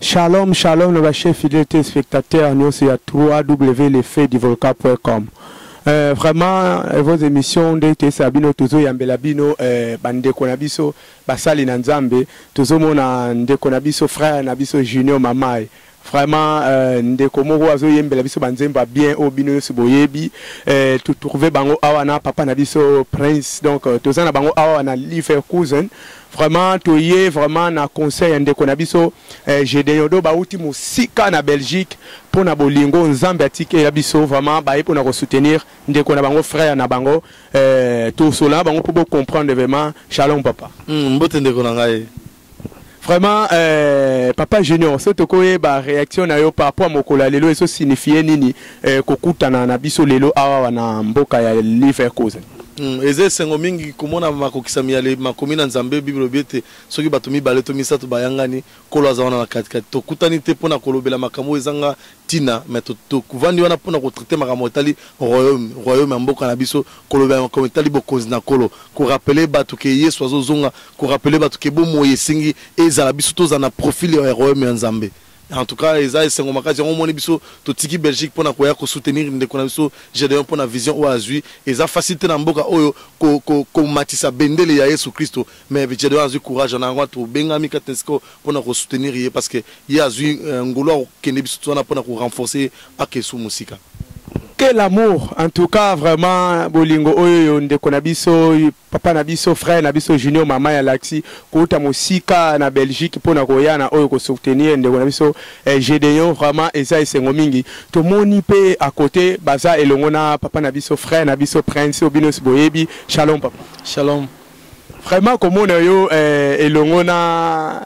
Shalom, shalom, nos chers fidèles téléspectateurs, nous sommes à www.lefetdivolca.com. Vraiment, vos émissions d'été Sabino, Tozo Yambelabino, Bande Konabiso, Basali Nanzambe, Tozo Mona, Ndekonabiso, frère Nabiso Junior Mamai. Vraiment, ndeko moko azo yembela biso banzemba bien au bino so boyebi tout trouver bango awana papa na biso prince donc tozana bango awana Leverkusen vraiment toye vraiment na conseil ndeko na biso Gédéon do bauti musika na Belgique pour na bolingo nzambe atike ya biso vraiment ba pour na ko soutenir ndeko na bango frère na bango tout cela bango pour comprendre vraiment shalom papa mbote ndeko na ngai. Vraiment, Papa Junior, ce que ba réaction na yo par rapport à mokola lelo eso signifie nini kokutana na biso lelo awa na mboka ya Leverkusen. Eze sengo mingi komona makokisa miyale makomina nzambe biblo biete soki batumi baleto misato bayangani kolo azana na katikati to kutani te pona kolobela makambo ezanga tina mais to kuvandi wana pona ko traiter makambo etali royaume mboka na biso kolobela makambo etali bokonzi na kolo ko rappeler batu ke Yesu azozonga ko rappeler batu ke bo moye singi ezala biso to za na profil ya royaume ya nzambe. En tout cas, les Aïs sont marqués. On m'a dit tout tiki Belgique pour na soutenir une déconnexion. J'ai d'ailleurs pour na vision au azui. Et ça facilite n'amboka oyo ko matisa bendele ya Yesu Christo. Mais j'ai d'ailleurs azui courage. On a envoyé tout bengami katensko pour na soutenir parce que y a azui ngolo kenebi surtout na pour na renforcer akesu musika. Quel amour, en tout cas vraiment bolingo oyo ndeko na biso papa na biso frère na biso Junior mama ya Laxi kouta musika na Belgique pona koya na oyo ko soutenir ndeko na biso Gédéon vraiment eza esengo mingi to moni pe à côté baza elongo na papa na biso frère na biso prince obinos boyebi shalom papa Shalom. Vraiment comme on a eu elongo na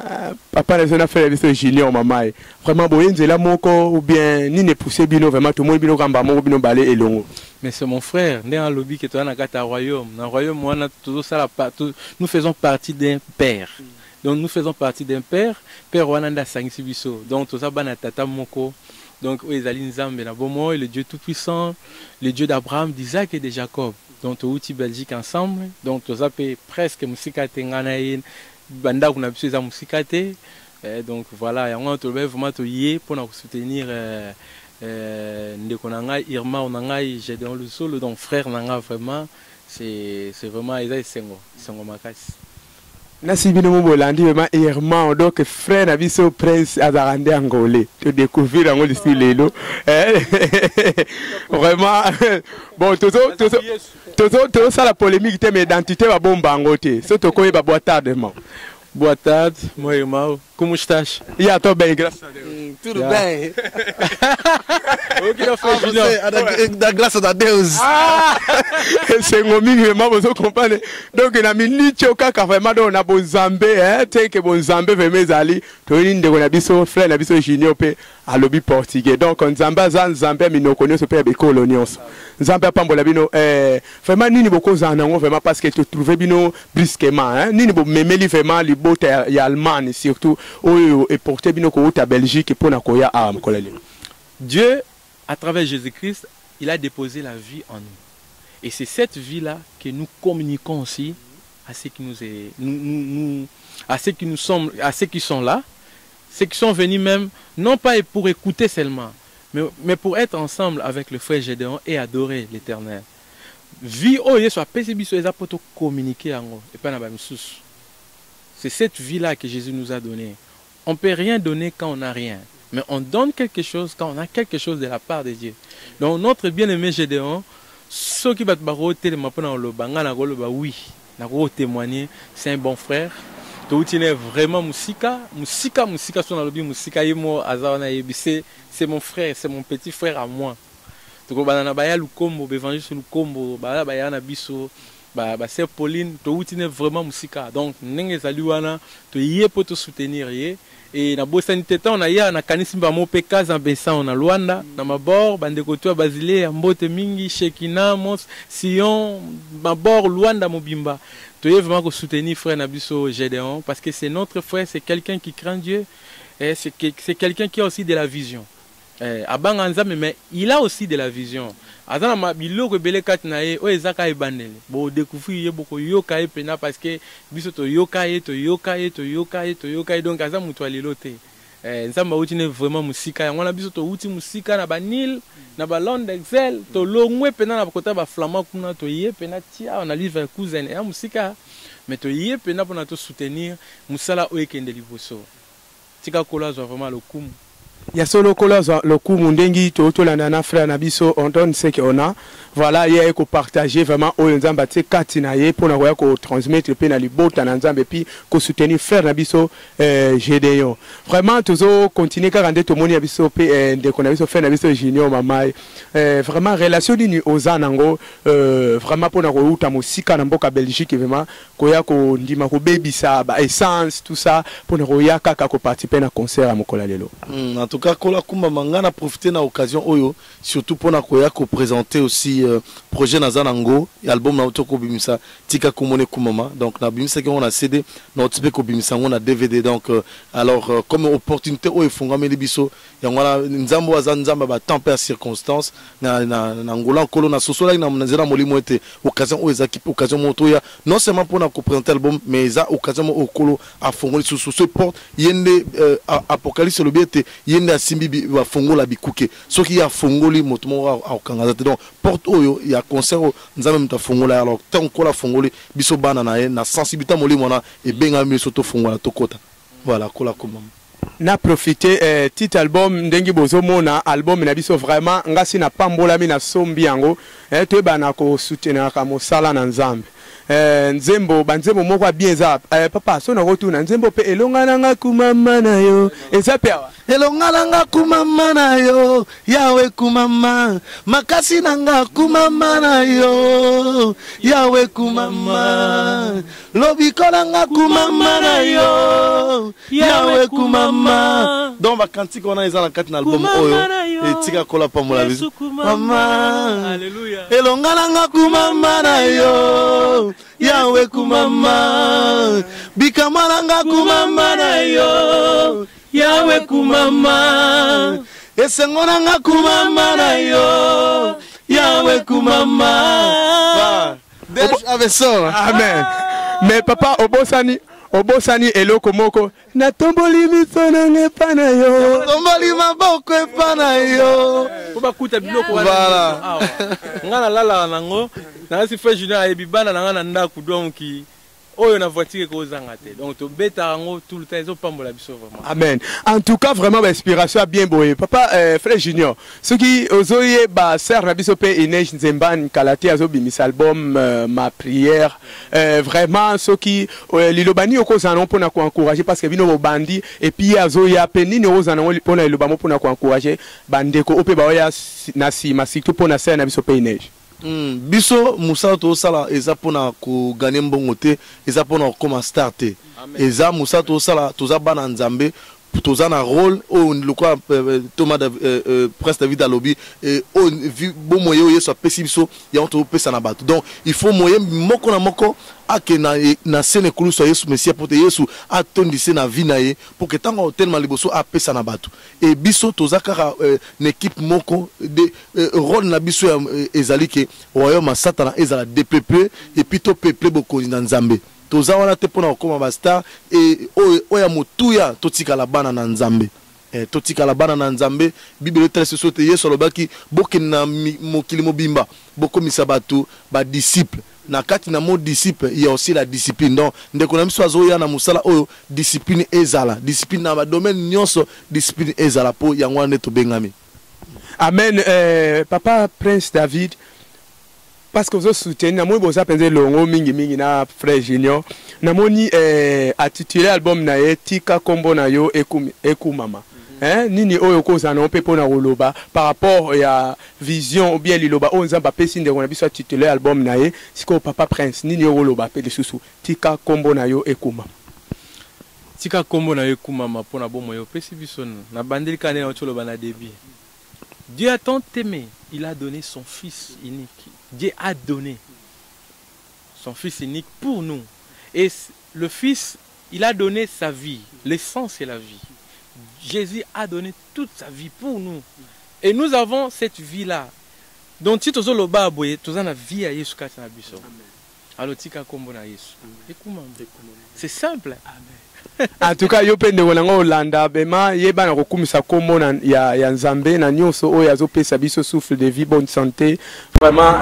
papa na zona frère biso Junior mama vraiment boyenzela moko ou bien ni ne pousser bino vraiment tout le monde bino kamba moko bino balé elongo. Mais c'est mon frère, né en lobby qui est dans un royaume. Dans le royaume, nous faisons partie d'un père. Donc nous faisons partie d'un père, père Wananda Sangisibiso. Donc tout ça, Banatata Moko. Donc Ezali Nzambe Nabomo, le Dieu tout-puissant, le Dieu d'Abraham, d'Isaac et de Jacob. Donc tout outil Belgique ensemble. Donc tout ça peut presque Musikate Nganaïn, Banda Kunabisuza Musikate. Donc voilà, il y a vraiment pour nous soutenir. Ndekonanga Irma onangai Gédéon le solo donc frère nanga vraiment c'est vraiment Isaïe Sengo makasi nasi bino mobolandi vraiment Irma donc frère na biso prince azarande angolais te découvrir angolais ici lelo vraiment bon tout ça la polémique te mais identité ba bomba ngote so to koyeba boa tardement. Boa tarde, meu irmão. Como estás? Já estou bem, graças a Deus. Tudo bem. O que eu fiz, Junior? Da graça a Deus. C'est mon ami, vraiment, vous comprenez. Donc, na minute au cas vraiment on a bon Zambé, hein, t'es que bon Zambé fait mes alliés. Toi, il y a biso frère, na biso Junior pe à lobby portugais. Donc, on Zamba Zambé, mais nous connaissons ce pays coloniaux. Zambé pambola bino, vraiment ni beaucoup zanango vraiment parce que tu trouvais bino brusquement, hein, ni beaucoup memeli vraiment les beaux et Allemagne surtout. Et porter bino ko ta Belgique pour na koya à mkolele. Dieu à travers Jésus-Christ, il a déposé la vie en nous. Et c'est cette vie-là que nous communiquons aussi à ceux qui à ceux qui nous sommes, à ceux qui sont là, ceux qui sont venus même non pas pour écouter seulement, mais pour être ensemble avec le frère Gédéon et adorer l'Éternel. Vie oh Yesu a péché biso eza poto communiquer ango et pas na ba misusu. C'est cette vie-là que Jésus nous a donnée. On ne peut rien donner quand on n'a rien. Mais on donne quelque chose quand on a quelque chose de la part de Dieu. Donc notre bien-aimé Gédéon, ceux qui battent oui, témoigner, c'est un bon frère. Vraiment c'est mon frère, c'est mon petit frère à moi. Donc c'est Pauline, tu es vraiment musika. Donc, n'engez saluana, tu y es pour te soutenir. Et na bosanité, on a ya na kanisimba mo peka zambesa on a Luanda, na mabor, bandeko tu Basile, Mbote Mingi, Shekina, Mos, Sion, mabor Luanda Mobimba. Tu es vraiment pour soutenir frère Nabiso Gédéon parce que c'est notre frère, c'est quelqu'un qui craint Dieu et c'est quelqu'un qui a aussi de la vision. Mais il a aussi de la vision. Azana mabilo ko bele kat na ye o ezaka e bandele bo découvrir ye boko yoka e pena parce que biso to yoka e donc aza mutu alelo te nzambe auti ne vraiment musika yango na biso to uti musika na ba Nil na ba Land d'Excel to longwe pena na kota ba Flamand kuna to ye pena tia on a livre cousin ya musika mais to ye pena pona to soutenir musala oekende liboso tika kola zo vraiment le kumu ya solo kola le kumu ndengi to tolanda na frère na biso on donne ce qu'on a voilà il y a ko partager vraiment oyo nzamba te kati na ye pona ko transmettre pe na libota na nzambe puis ko soutenir frère na biso Gédéon vraiment tozo continuer ka rendre to moni ya biso pe de kona biso frère na biso Junior Mamai vraiment relation ni ozanango vraiment pona ko uta musika na mboka Belgique vraiment ko ya ko ndima ko bebisa ba essence tout ça pona ko ya kaka ko participer na concert à mokola lelo. En tout cas, Kola Kumba Mangana a profité de l'occasion, surtout pour nous présenter aussi projet Nazanango, album Naotoko Bimisa, Tika Kumone Kumama. Donc, na Bimisa on a CD, notre Bimisa on a DVD. Donc, alors, comme opportunité, il faut que Biso, il y a Nzambo Azanzamba, bah, tempère circonstance, Nangola, Kolona, Sosola, Nazera Molimoete, occasion où ils occasion Montoya, non seulement pour nous présenter l'album, mais ils ont occasion au Kolo à Fongo, sous ce porte, il y a Apocalypse le biete, yende asimbi wa fongo la bikuke soki ya fongoli motomo a kangazate donc porte oyo ya concert nzambe mta fongola alors tant ko la fongoli biso bana na ye na sensibilité molimo na e benga mi soto fongola tokota voilà kola komam na profiter titre album ndengi bozo mona album na biso vraiment ngasi na pambola mi na sombi yango to bana ko soutenir ka mosala na nzambe nzembo banzembo moko bien za papa so na rotuna nzembo pe elongana nga kumama na yo eza pe awa elongana nga kumama na yo yawe kumama makasi na nga kumama na yo yawe kumama lobikola nga kumama na yo yawe kumama donc ba kantika on a eza na kati na album oyo etika kola pamola biso mama alléluia elongana nga kumama na yo yawe kumama bikamala nga kumama na yo yawe kumama esengona nga kumama na yo yawe kumama amen mais papa obosani eloko moko na tomboli miso nange pa na yo tomboli maboko epa na yo obakuta biloko wana ngana lala nango na si frère Junior ayebi bana na ngana ndaku donc oyo na voiture ko zangate donc to beta ngo tout le temps zo pambola biso vraiment amen en tout cas vraiment inspiration bien boye papa frère Junior ce qui ozoye ba sœur na biso pe Inès Nzemban kalati azo bimisa album ma prière vraiment ce qui lilobani okozana pona ko encourager parce que bino bandi et puis azoya pe nini ozana pona lilobamo pona ko encourager bandeko ope ba oya na sima surtout pona sœur na biso pe Inès biso musala to sala eza pona ko gagner mbongo te eza pona koma starter eza musala to sala toza bana nzambe toza na rôle o lokwa Thomas Prince David alobi o bo moye o yeso apesi biso ya on to pesa na bato donc il faut moye moko na moko ake na scène kulu so yesu messia pour te yesu atondise na vie na ye pour que tango tellement liboso apesa na bato et biso toza kaka une équipe moko de rôle na biso ezali ke royaume satana ezala dépeuplé et puis to peuplé bokoni na nzambe toza wana te pona okoma ba star et oya motuya totika la bana na nzambe totika la bana na nzambe bible très sote yesu lobaki bokina mokili mobimba bokomisa bato ba disciple na kati na mot disciple il y a aussi la discipline donc ndeko na miso azoya na musala oyo discipline ezala discipline na ba domaine nyonso discipline ezala po yango wana to bengami amen papa Prince David parce que vous soutenez namoni boza penze longo mingi na frère Junior namoni atitulé album na ye tika kombo na yo ekumama nini oyo kozana on peut pona roloba par rapport ya vision ou bien liloba o nzamba pesi ndeko na biso atitulé album na ye siko papa Prince nini roloba pe lisusu tika kombo na yo ekumama tika kombo na yo ekumama pona bomo yo pesi biso na bandeli kana na choloba na début Dieu a tant aimé il a donné son fils unique. Dieu a donné son fils unique pour nous. Et le fils, il a donné sa vie. L'essence est la vie. Jésus a donné toute sa vie pour nous. Et nous avons cette vie-là. Donc, si tu as le bas, tu as la vie à Jésus. Alors, tu as c'est simple. En tout cas, yo pende wonanga Olanda bema yeba na kokumisa kombo na ya Nzambe na nyonso oyo azopesa biso souffle de vie, bonne santé. Vraiment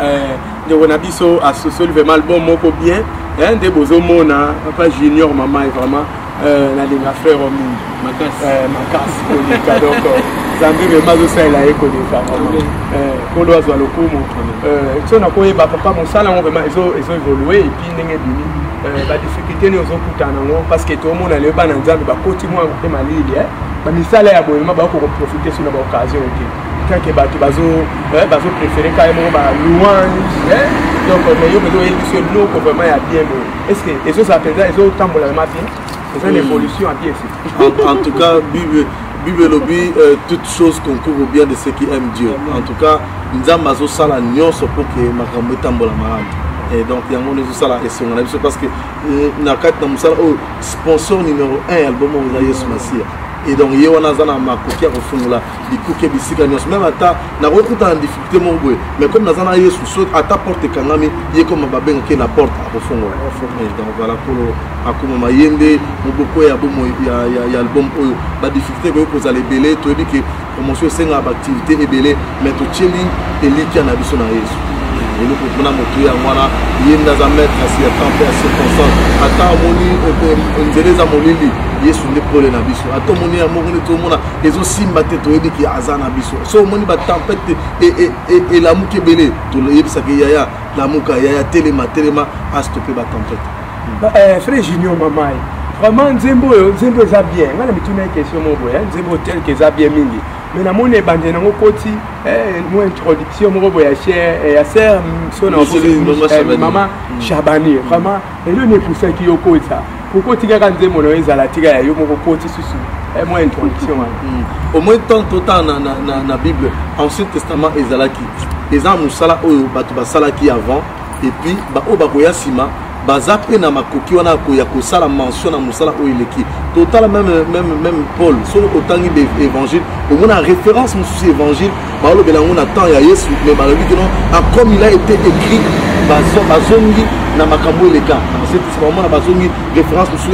de wona biso asosoli vraiment le bon moko bien, hein, de bozo mona papa junior maman est vraiment na linga frère au monde. Makas kolika donc Nzambe vraiment zo ça la ekolika vraiment. Kondo azwa lokumu. So na koyeba papa mosala ngo vraiment ezo évoluer et puis ndenge bini la difficulté nous ont parce que tout le monde a le ban en Nzambe ba continue à faire malili ba misala ya boyema ba ko profiter sur la occasion quand que ba bazo préférer quand même ba louange donc mais yo besoin de ce nom vraiment ya bien est-ce que et ça peut être ils ont tambola ma bien c'est une évolution à bien en tout cas Bible lobby toute chose concourt au bien de ceux qui aiment Dieu. En tout cas Nzambe azo sala nyonso pour que makambo tambola malamu. Et donc il y a un monde ça là et son analyse parce que na kat na musala au sponsor numéro 1 album on a Yesu Masia et donc il y a un azana makokia ko fungula bikuke bisika nyos même ata na rekuta en difficulté mon boy mais comme nazana Yesu so ata porte kangami ye comme babenga ke na porte ko fungula donc voilà pour akuma mayende moboko ya bomo ya album oyo ba difficulté ko poza les belé to ebi ke promotion senga ba activité ebelé mais to cheli elikia na biso na Yesu. Et nous pouvons montrer à moi là, il y a des mettre à ces temps à circonstances. Attends moni, on dirait à mon lit, il est sur l'épaule na biso. Attends moni à mon tout le monde, les aussi battent tout et qui azan na biso. So moni ba tempête et la mouke belé, tout le yeb ça que yaya, la mouka yaya téléma a stoppé ba tempête. Frère Junior maman, vraiment Nzembo za bien. Ngala mituna question mon boy, Nzembo tel que za bien mingi. Mais na mone bande na ngokoti mo introduction mo boya cher ya ser sona maman Chabani vraiment et le ne pour ça qui yoko ça pourquoi tika ka Nzembo na ezala tika ya yo mo kokoti susu mo introduction au moins tant total na Bible Ancien Testament ezalaki eza musala oyo batu basalaki avant et puis ba obakoya sima bazape na makoki wana ko ya kosala mention na musala oileki total même Paul sur autant d'évangile au moins en référence mususu évangile ba lo belango na temps ya Yesu mais ba lobi que non comme il a été écrit bazongi na makambo leka c'est vraiment na bazongi référence mususu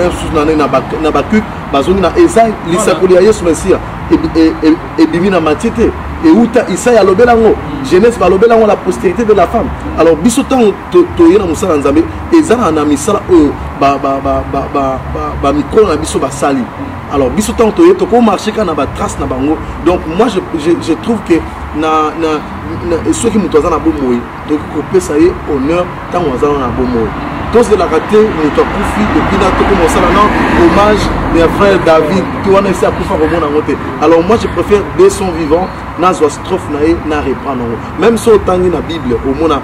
na bakuk bazongi na Esaïe lisakoli ya Yesu Messia et bimi na matite et uta Isaïe alobelango Genèse balobelango la postérité de la femme alors bisotan to yena musala nzambe ezana na misala oyo ba mikolo na biso basali alors bisotan to yeto ko marcher kana ba trace na bango donc moi je trouve que na ceux qui mutoza na bomoyi donc ko pesa ye honneur tant wazana na bomoyi tous de la raté muto kufi depuis na to ko mosala na hommage des frères David qui wana essayer kufa ko mona ngote alors moi je préfère dès son vivant na zo strophe na ye na reprendre même so tangi na Bible au mona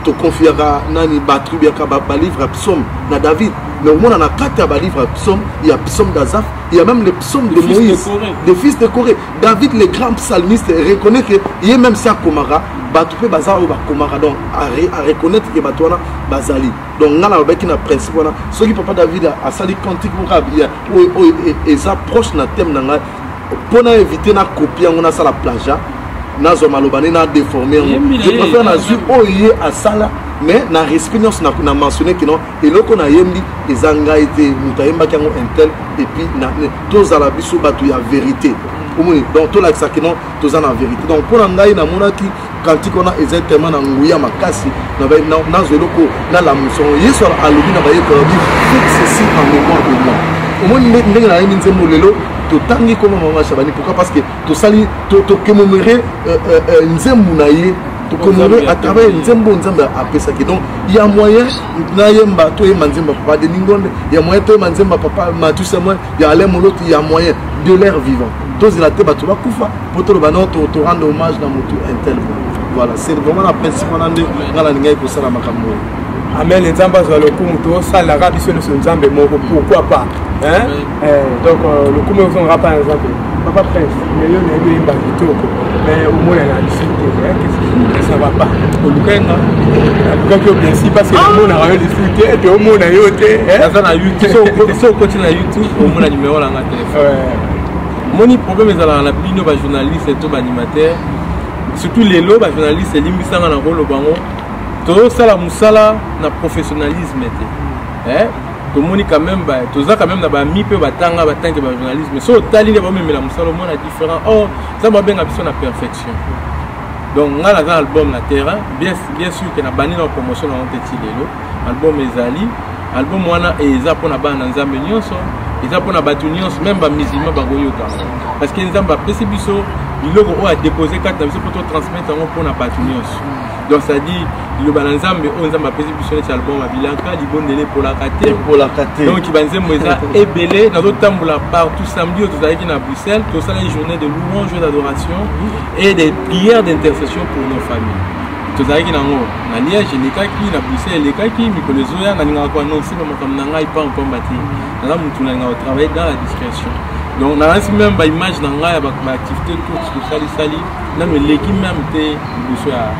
to confiera nani batrubi ka ba livre psaume na David mais au mona na kata ba livre psaume il y a psaume d'Azaph il y a même les psaumes de Moïse des fils de Corée David le grand psalmiste reconnaît que il est même ça komara batupé bazar ba komara donc à reconnaître que batwana bazali donc ngala ba ki na principe wana ce qui papa David a sali cantique pour rabia et ça proche na thème na pour éviter na copier on a ça la plagiat na zo malobane na déformer je préfère na zu oye à sala mais na respect na mentionné que non et loko na yembi ezanga été mutayemba kango intel et puis na tous à la biso batu ya vérité donc tout là ça que non tous en vérité donc pour ngai na monaki quand on a exactement na nguya makasi na zo loko na la muson yeso alobi na baye ko dit faites ceci en mémoire de moi au moins ndenge na yemi nzembo lelo totangi comme maman Chabani pourquoi parce que to sali to commémorer nzembo na ye to commémorer à travers nzembo nzamba apesa que donc il y a moyen na yemba to yemba nzemba papa de ningonde il y a moyen to yemba nzemba papa matusa moi il y a alain moloto il y a moyen de l'air vivant tous il a te batu ba kufa pour to bano to rendre hommage dans motu intel voilà c'est vraiment la principe on a ngala ningai ko sala makambo amen nzamba zo le kumu to sala rabi sur le nzambe moko pourquoi pas hein donc le kumu on va pas nzambe papa prince mais yo ne yemba kitoko mais au moins la difficulté que ça va pas au lukena donc bien si parce que le monde a rien difficulté et puis au monde a yoté ça na YouTube so continue na YouTube au monde numéro la téléphone moni problème ezala na bino ba journaliste to ba animateur surtout les lots ba journaliste limbisanga na rolo bango to sala musala na professionnalisme tout le monde quand même tout ça quand même na ba mi pe batanga batange ba journalisme mais so tali les ba même la musalo mon différent oh ça m'a bien habitué na perfection donc on a l'album la terrain bien sûr que na bani na promotion na onteti lelo album ezali album wana eza pona bana nzambe nyonso eza pona batu nyonso même ba musulman ba goyoka parce que nzamba pesi biso biloko o a déposé carte na biso pour transmettre en pona batu nyonso donc ça dit le balanzambe on nzamba pesi biso net album abilaka libondele pour la kate donc ibanzembo eza ebele na zotambola partout samedi tous avec na Bruxelles tout ça une journée de louange et d'adoration et des prières d'intercession pour nos familles tozalaki nango na Liège elekaki na Bruxelles elekaki mikolo ezoya nalingaka koannonce makambo na ngai pa mpamba te naza mutu nalingaka kotravailler dans la discrétion donc nalansi même baimage na ngai ya baactivité tosalisali nano eleki même te liboso ya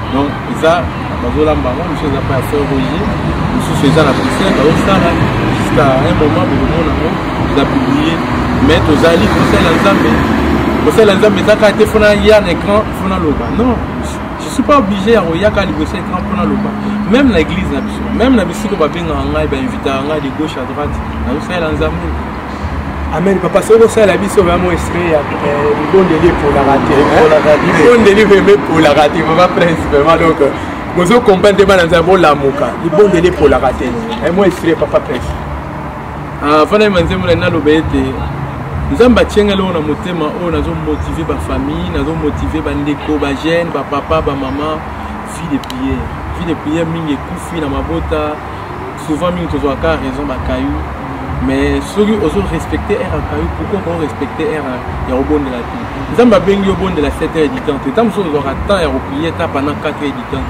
donc eza bazolamba yango mosusu eza pa ya frère Roger mosusu eza na Bruxelles bazosala jusqu'à un moment bokomona yango eza publié mais tozali kosala nzambe eza kaka te fona ya na écran fona loba non. Je ne suis pas obligé à regarder à l'écran pour le bas. Même l'église, même la musique, on va bien inviter de gauche à droite. Amen. Papa, si on sait la vie, c'est vraiment extrait. Le bon délai pour la rater. Le bon délai pour la rater. Papa, principalement. Donc, vous comprenez pas dans un bon l'amour. Le bon délai pour la rater. Et moi, extrait, papa, prince. Avant de manger, on a l'obéité. Nous avons bâti on a motivé ma famille, nous avons motivé ma ndeko, ma jeune, ma papa, ma maman, fille de prière, mingi koufi na mabota. Souvent mingi tozo aka raison ma caillou, mais ceux qui osent respecter un caillou, pourquoi on respecter un ya au bon de la vie. Nous avons bengi au bon de la 7h du temps. Tant que nous aura temps ya prier pendant 4h du temps.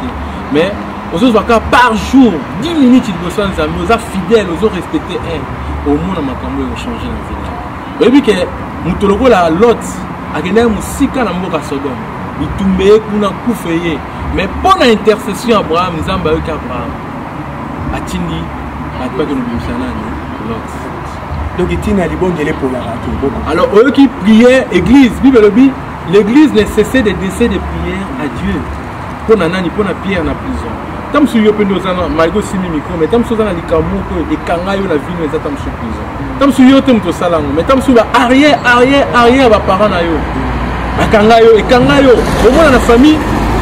Mais aux autres par jour, 10 minutes de besoin de nous avons fidèles, nous avons respecté un. Au moins on a changé la vie. Vous voyez que nous la lot a gagné musika na mboka Sodome. Bitumbe kuna kufeye. Mais pour l'intercession Abraham, Nzamba yoka Abraham. Atindi atpa que nous bimsana lot. Donc il a les bons délais pour la rater. Alors eux qui priaient église, Bible le dit, l'église ne cessait de décès de prière à Dieu. Pour nanani pour na pierre na prison. Tam su yo pendo sana malgo simi micro mais tam su sana likamu ko de kanga yo la vie nous tam su prison. Tam su yo tem to salango mais tam su ba arrière ba parents na yo. Akanga yo ekanga yo. Au moins na famille,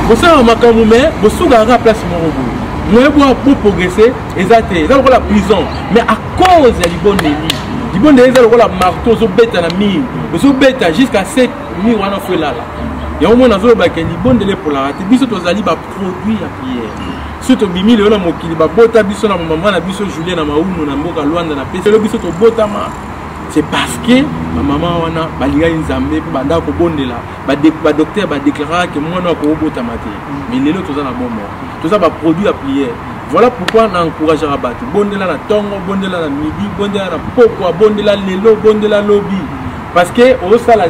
vous savez makamu mais vous sougara place morobo. Nous pour progresser exacté. Ça la prison mais à cause de libondeli. Libondeli ça la marteau zo beta na mi. Zo beta jusqu'à 7 mi wana fait là. Et au moins na zo ba ke libondeli pour la rater. Biso to zali ba produit à prière. Surtout bimi le na mokili ba bota biso na maman na biso Julien na maunu na mboka Luanda na pese le biso to bota ma c'est parce que ma maman wana balinga nzambe po banda ko bondela ba docteur ba déclarer que moi na ko bota maté mais lelo to za na bombo to za ba produit à prière. Voilà pourquoi on encourage à battre bondela na tongo bondela na midi bondela na poko bondela lelo bondela lobby parce que au sala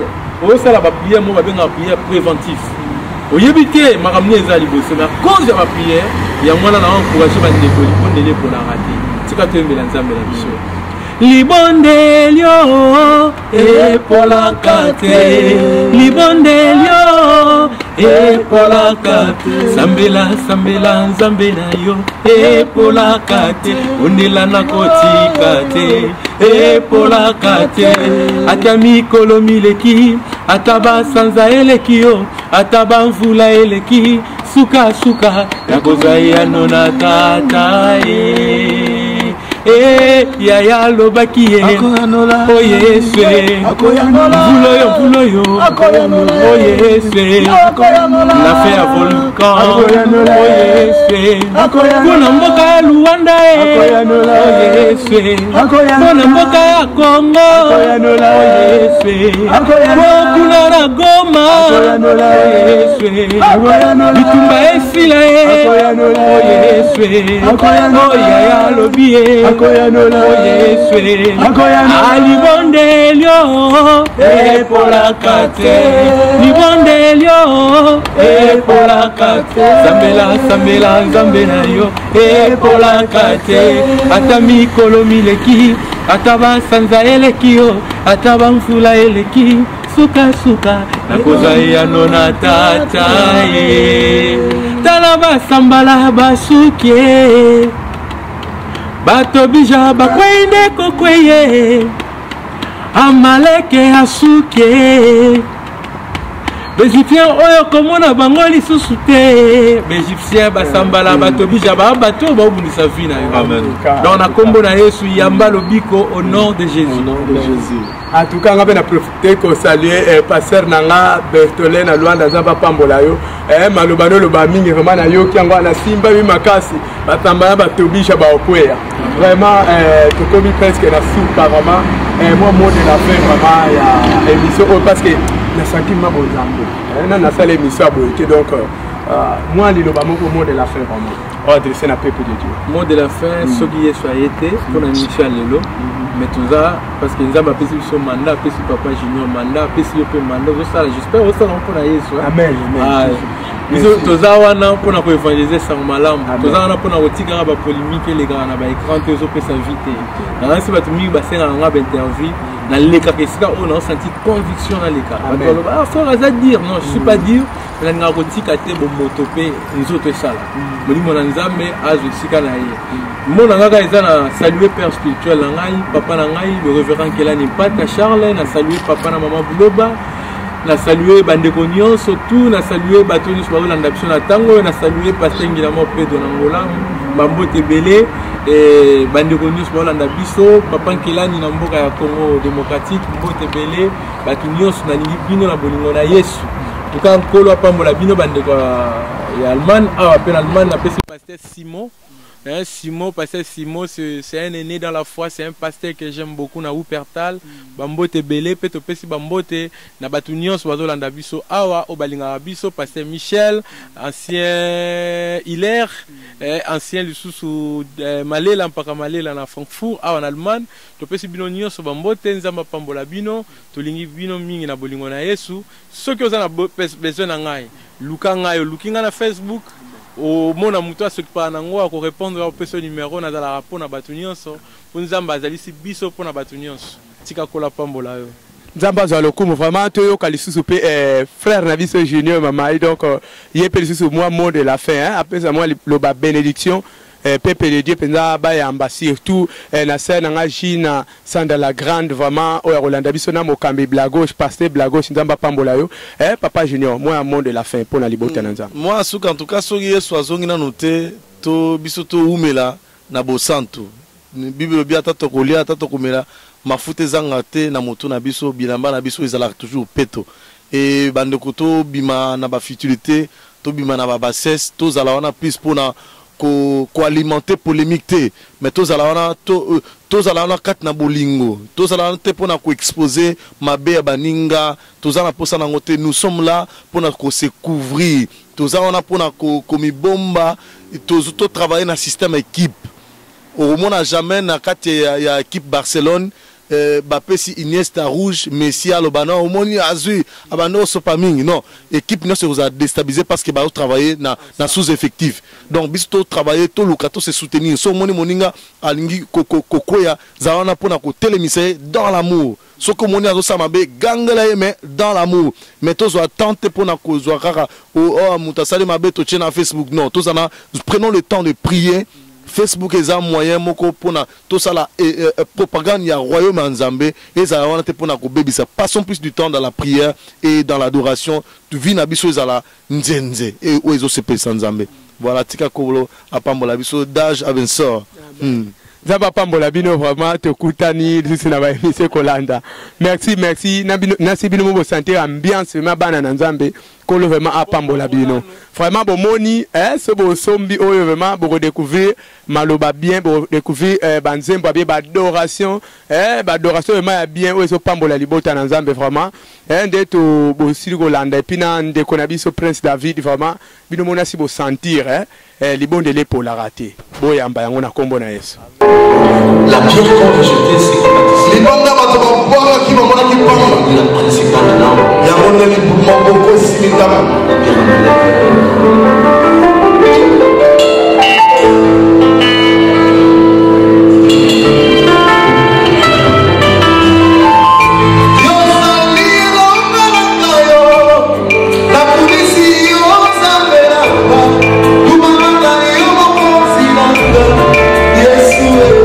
ba prière mo ba benga prière préventif. Au yébité, ma ramené les alibos, c'est à cause de ma prière, il y a moins d'encouragé ma délai pour la rater. C'est quand tu es l'ensemble de la mission. Libondelio et pour la carte, Libondelio et pour la carte, Sambela, Zambela yo et pour la carte, on est là na koti carte et pour la carte, Atami kolomileki, Ataba sanza elekio, Ataba mvula eleki, suka yakozaya nona tata yaya lobaki oyeswe mvuloyo oyeswe la fait à volcan oyeswe kuna mboka ya Luanda oyeswe kuna mboka ya Congo oyeswe kuna na Goma oyeswe bitumba esila oyeswe oyaya lobie Libondelio et pour la carte, Libondelio et pour la carte, Zambela yo et pour la carte, Atami kolomileki, Ataba sanza elekio, Ataba mfula eleki, suka nakoza ya nona tata talaba sambala basuke. bato bija bakwende kokweye amaleke asuke Bégyptien oyo komona bango lisusu te Bégyptien basambala bato bija bato babundisa vie na yo. Donc na kombo na Yesu yamba lobiko au nom de Jésus. En tout cas, on va profiter pour saluer pasteur Nanga Bertolin à Luanda Zaba Pambola yo. Malobano lo ba mingi vraiment na yo ki ngo na simba mi makasi batambala batobisha ba okwea. Vraiment to komi presque na soupa vraiment moi mot de la fin vraiment ya émission parce que na sentiment bon zambo. Na salle émission boyé donc moi li lo ba mot de la fin vraiment. Adressé na peuple de Dieu. Mot de la fin ce qui est soit été pour la mission lelo. Mais tout ça, parce que nous avons passé son mandat, passé papa junior mandat, passé le mandat, j'espère que ça va pour aller. Amen. Tout ça, on a pour nous évangéliser sans malam. Tout ça, on a pour nous retirer la polémique, les gars, on a écran, tout ça, ça vite. Dans ce cas, nous avons interview, dans les cas que on a senti conviction dans les cas. Ah, frère, à dire, non, je ne suis pas dire, mais on a retiré bon motopé, nous autres ça. Mais nous avons mais à mon nanga ezana saluer père spirituel nangai papa nangai le révérend Kelani Pata Charles na saluer papa na maman Buloba na saluer bandeko nyonso tout na saluer bato nyonso balanda biso na tango na saluer pasteur Ngilamo Pedro Nangola Bambote Belé et bandeko nyonso balanda biso papa Kelani na mboka ya Congo démocratique Mbote Belé bato nyonso na lingi bino na bolingo na Yesu tuka nkolo apambola bino bandeko ya Allemagne appelle Allemagne na pasteur Simon. Simon, pasteur Simon, c'est un aîné dans la foi, c'est un pasteur que j'aime beaucoup na Wuppertal. Bambote Belé, Peto Pesi Bambote, na Batunion, Swazolanda Biso, Awa, Obalinga Biso, pasteur Michel, ancien Hilaire, ancien Lususu Malela, Mpaka Malela na Francfort, Awa en Allemagne. To Pesi Binonion, Bambote, Nzamba Pambola Bino, Tolingi Bino Mingi na Bolingo na Yesu. Ceux qui ont besoin d'angai, Luka Ngayo, Lukinga na Facebook. Au mon amuto ce qui parle en anglais, répondre au petit numéro na la rapport na batunions pour nous ambazali si biso pour na batunions tika kola pambola yo nzamba za lokumu vraiment toyo kalisusu pe frère na biso junior mama donc yepeli susu moi mot de la fin après ça moi le ba bénédiction peuple de Dieu penza ba yamba surtout na scène nga jina sanda la grande vraiment o Rolanda biso na mokambi blagauche pasteur blagauche nzamba pambola yo papa junior moi un mot de la fin pour na libota nzamba moi suka en tout cas soki yesu azongi na noté to biso to umela na bosantu bible bi ata to kolia ata to komela mafuta ezanga te na moto na biso bilamba na biso ezala toujours peto et bandeko to bima na ba futilité to bima na ba bassesse to zala wana plus pour na ko alimenter polémique mais tous à la kat na bolingo tous à la te pour na ko exposer mabe baninga tous à la pour ça na ngote nous sommes là pour na ko se couvrir tous à la pour na ko mi bomba tous to travailler na système équipe au moins na jamais na kat ya équipe Barcelone Bapesi Iniesta rouge Messi Alobana au moni azui abano sopamingi non équipe ne se vous a déstabilisé parce que ba travailler na sous-effectif donc bisto travailler to lukato se soutenir so moni moninga alingi kokoya zawana pona ko télémisé dans l'amour so ko moni azo samabe gangela mais dans l'amour mais to zo tenter pona ko zo kaka o mutasali mabe to tchena Facebook non to zana prenons le temps de prier. Facebook est un moyen moko pona tout ça la propagande ya royaume en Zambé et ça on était pona ko bébi ça passons plus du temps dans la prière et dans l'adoration tu vis na biso ezala nzenze et o ezo sepe sans Zambé voilà tika kolo apambola biso d'âge avanceur Zaba pambola bino vraiment te kutani disi na ba émission Kolanda merci nasi bino mo santé ambiance ma bana na Nzambe kolo vraiment apambola bino vraiment bo moni ce bo sombi oyo vraiment bo découvrir maloba bien bo découvrir banzembo bien adoration adoration vraiment bien oyo so pambola libota na Nzambe vraiment ndeto bo sili Kolanda et puis na ndeko na biso Prince David vraiment bino mona si bo sentir libonde les pour la rater boyamba yango na kombo na Yesu. La pierre qu'on veut jeter, c'est qui participe. La principale Yes,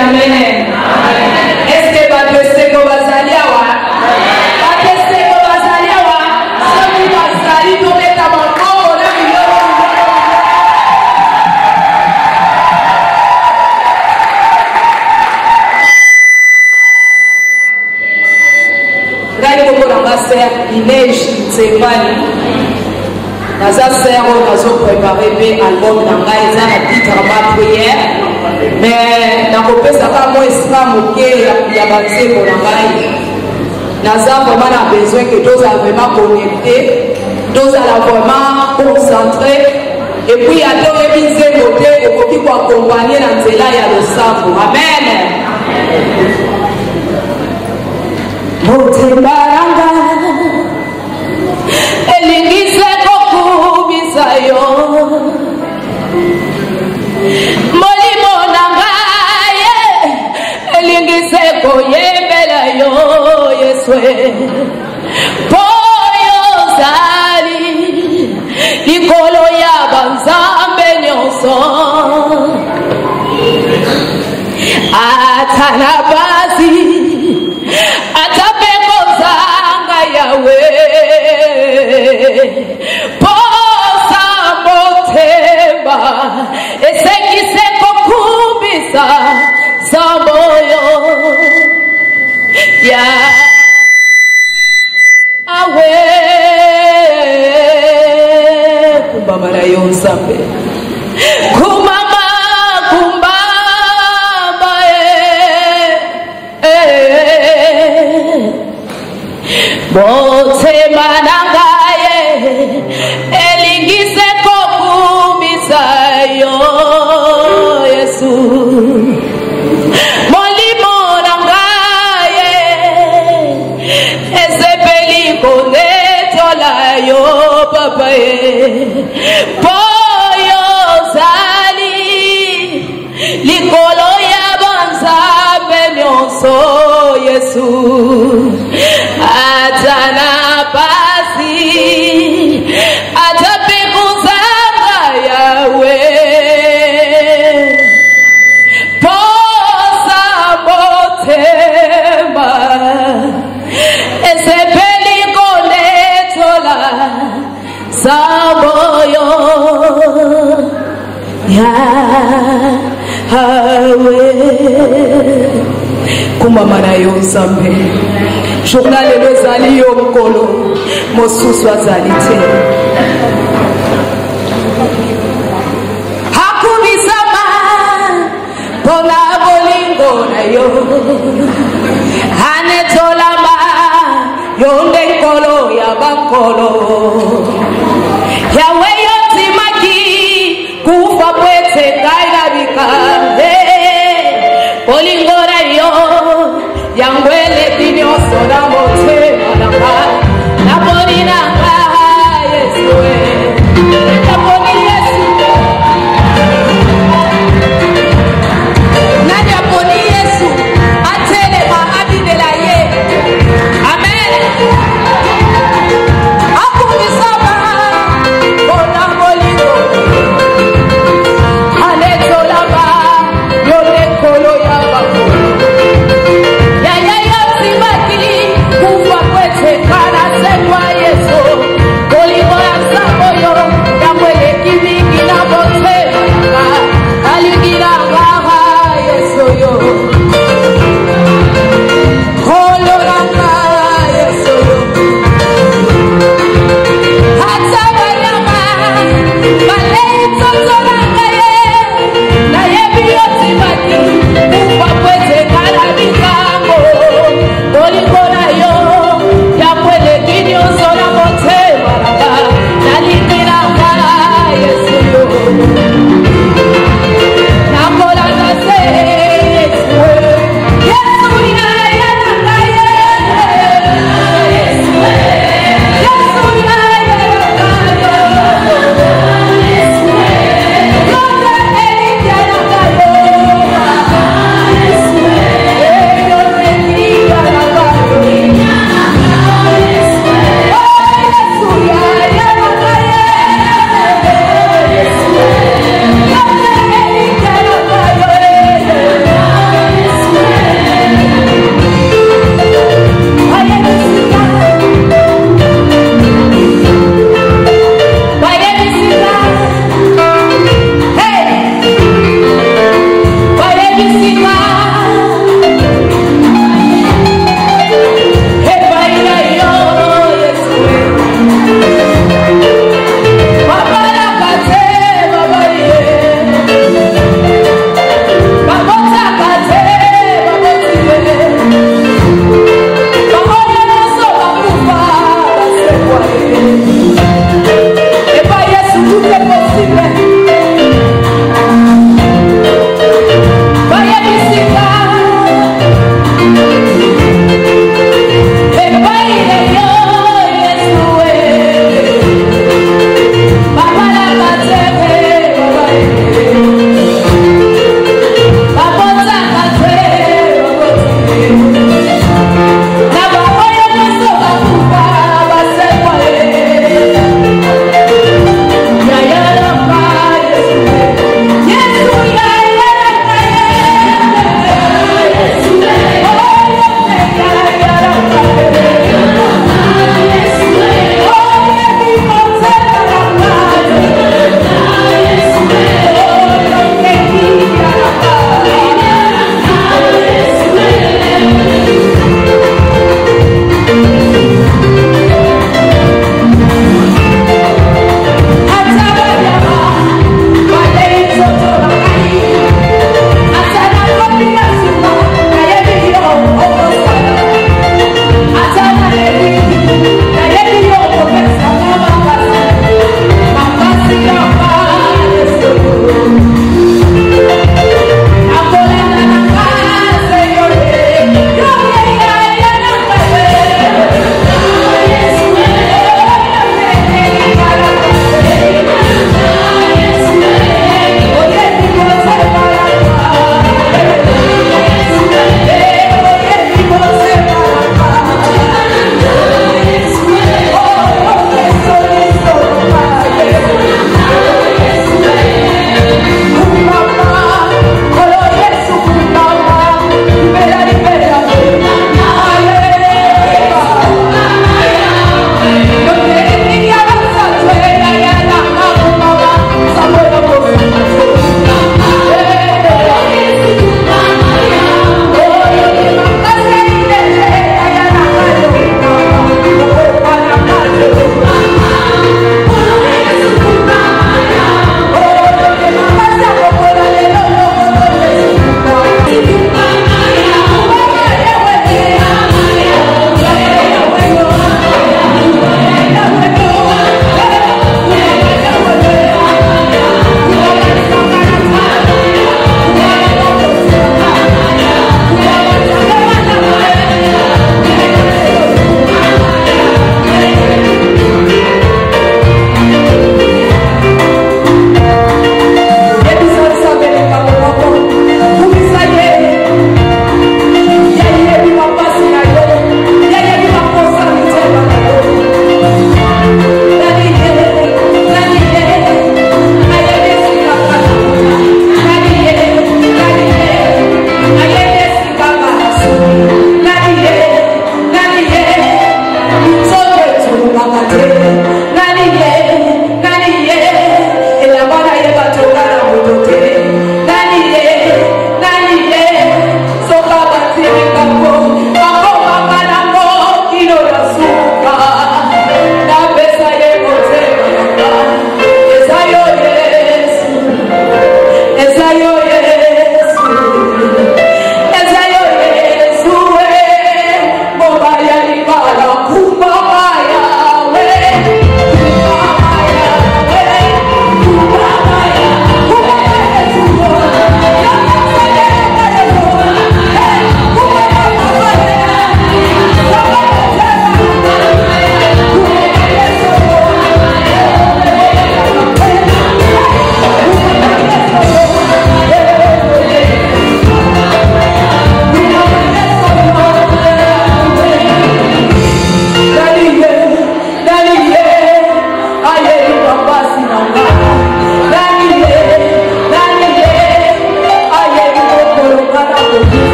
amen. Est-ce que bateseko bazali awa? Bateseko bazali awa? Soki bazali tobeta makoko na biloko. Ngai koko na sœur Inège Tsembani. Naza sœur nazo préparer be album na ngai eza na titre ma prière. Mais nakopesa ka mo esika moke ya banzembo na ngai. Naza vraiment na besoin que tous soient vraiment connectés, tous soient vraiment concentrés. Et puis à tous les nzembo te okoki ko accompagner na nzela ya losambo. Amen. Motembaranga elingise kokubisayo molimo nangaye elingise koyembela yo Yeswe poyo zali likolo ya banzambe nyonso atana basi atapeko zanga yawe posa motemba esekise kokumbisa zamoyo ya awe kumbama na yo nzambe kumama kumbama motema nangaye elingise kokumbisa yo Yesu molimo nangaye esepeli konetola yo papa poyo zali likolo ya banzambe nyonso Yesu atana pasi atapekuzanga yawe posa motemba esepeli konetola samoyo yawe kumama na yo nzambe journal ezali yo mokolo mosusu azali te hakubisama mpona bolingo na yo anetolama yo nde nkolo ya bankolo yawe yotimaki kufa pwete ngai na bikande bolingo na yo yangwele nyonso na motema na ngai naponi na ngai Yesu naponi Yesu nani aponi Yesu atelema abindela ye amen akumisaba mpona bolingo anetolama yo nekolo ya bakolo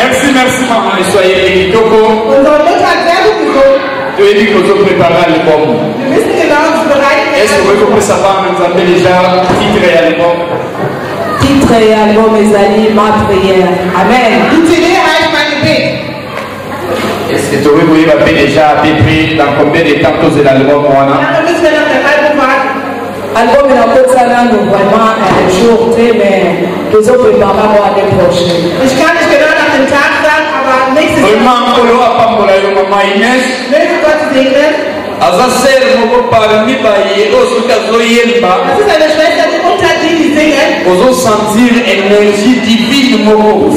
Merci, merci maman. Et soyez bénis. Toko. Tu es dit que vous préparez l'album. Est-ce que vous pouvez savoir, nous avons déjà titre et album? Titre et album ezali ma prière. Amen. Est-ce que tu pouvez déjà à peu près dans combien de temps tous l'album? Album est encore ça là, nous vraiment un jour, mais nous avons préparé l'année prochaine. Vraiment, on va pas me dire maman Inès. Azaser moko parmi baye osukazoyemba. Ozo sentir énergie divine moko.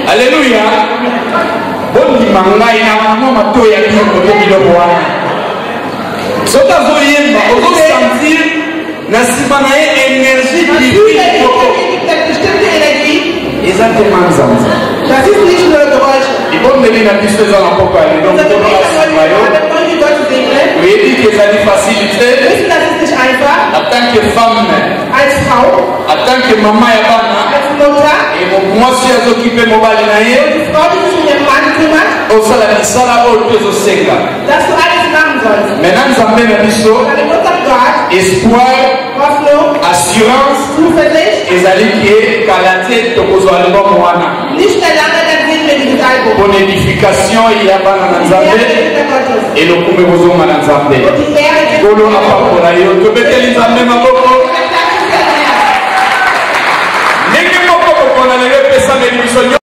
Alléluia. Bon dimanche na mama matoya ki ko biloko wana. Sokazoyemba ozo sentir na sibana énergie divine moko. Exactement ça. Il faut me dire que tu es en apocalypse. Donc, oui, il dit que ça dit facilité. En tant que femme, en tant que maman et bana, et moi si je s'occupe de mon balinaïe, au salaire, ça là, au plus au Séga. Maintenant, nous avons un espoir, assurance, et ça dit que la tête de vos albums, pour l'édification, il y a pas dans Nzambe et le coup de vos hommes dans Nzambe. Golo a pas pour la yo, tu peux te les amener ma boco. N'est-ce pas pour qu'on a les repères sans l'édification?